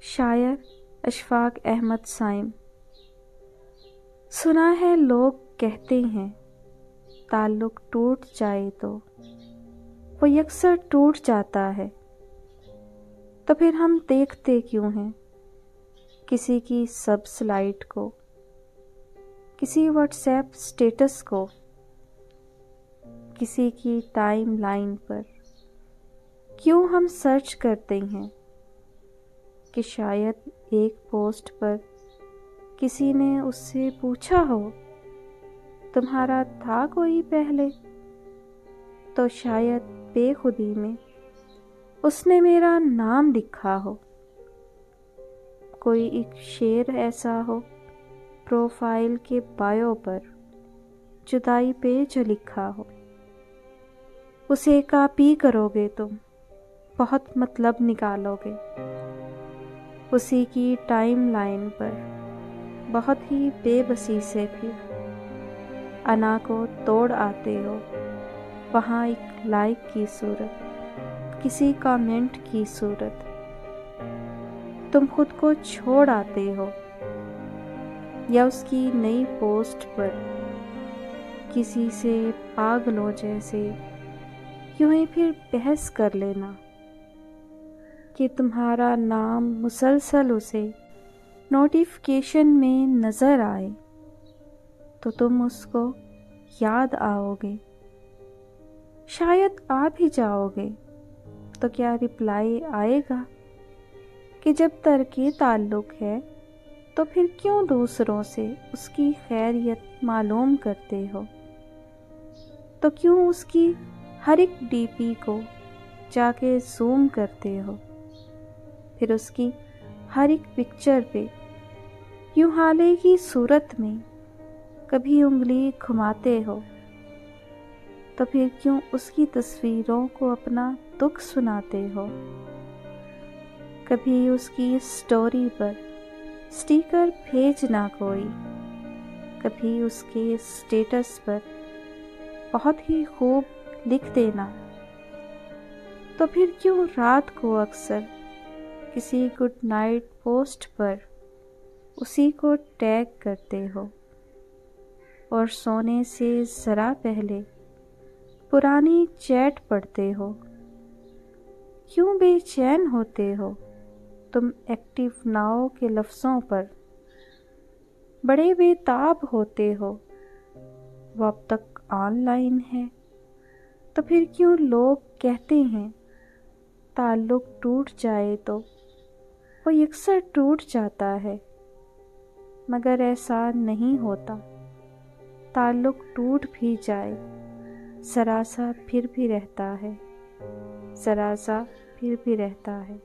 شاعر اشفاق احمد صائم۔ سنا ہے لوگ کہتے ہیں تعلق ٹوٹ جائے تو وہ یکسر ٹوٹ جاتا ہے، تو پھر ہم دیکھتے کیوں ہیں کسی کی سبز لائٹ کو، کسی واٹس ایپ سٹیٹس کو، کسی کی ٹائم لائن پر؟ کیوں ہم سرچ کرتے ہیں کہ شاید ایک پوسٹ پر کسی نے اس سے پوچھا ہو تمہارا تھا کوئی پہلے، تو شاید بے خودی میں اس نے میرا نام لکھا ہو، کوئی ایک شعر ایسا ہو پروفائل کے بایو پر جدائی پہ جو لکھا ہو، اسے کاپی کرو گے تم بہت مطلب نکالو گے، اسی کی ٹائم لائن پر بہت ہی بے بسی سے پھر انا کو توڑ آتے ہو، وہاں ایک لائک کی صورت، کسی کامنٹ کی صورت، تم خود کو چھوڑ آتے ہو، یا اس کی نئی پوسٹ پر کسی سے پاگلوں جیسے یوں ہی پھر بحث کر لینا کہ تمہارا نام مسلسل اسے نوٹیفیکیشن میں نظر آئے تو تم اس کو یاد آؤ گے، شاید آ بھی جاؤ گے، تو کیا رپلائی آئے گا کہ جب ترک تعلق ہے تو پھر کیوں دوسروں سے اس کی خیریت معلوم کرتے ہو، تو کیوں اس کی ہر ایک ڈی پی کو جا کے زوم کرتے ہو، پھر اس کی ہر ایک پکچر پہ یوں حالے کی صورت میں کبھی انگلی گھماتے ہو، تو پھر کیوں اس کی تصویروں کو اپنا دکھ سناتے ہو، کبھی اس کی سٹوری پر سٹیکر بھیجنا کوئی، کبھی اس کے سٹیٹس پر بہت ہی خوب لکھ دینا، تو پھر کیوں رات کو اکثر کسی گڈ نائٹ پوسٹ پر اسی کو ٹیگ کرتے ہو، اور سونے سے ذرا پہلے پرانی چیٹ پڑھتے ہو؟ کیوں بے چین ہوتے ہو تم ایکٹیو ناؤ کے لفظوں پر، بڑے بے تاب ہوتے ہو وہ اب تک آن لائن ہے، تو پھر کیوں لوگ کہتے ہیں تعلق ٹوٹ جائے تو وہ یکسر ٹوٹ جاتا ہے، مگر ایسا نہیں ہوتا، تعلق ٹوٹ بھی جائے ذرا سا پھر بھی رہتا ہے، ذرا سا پھر بھی رہتا ہے۔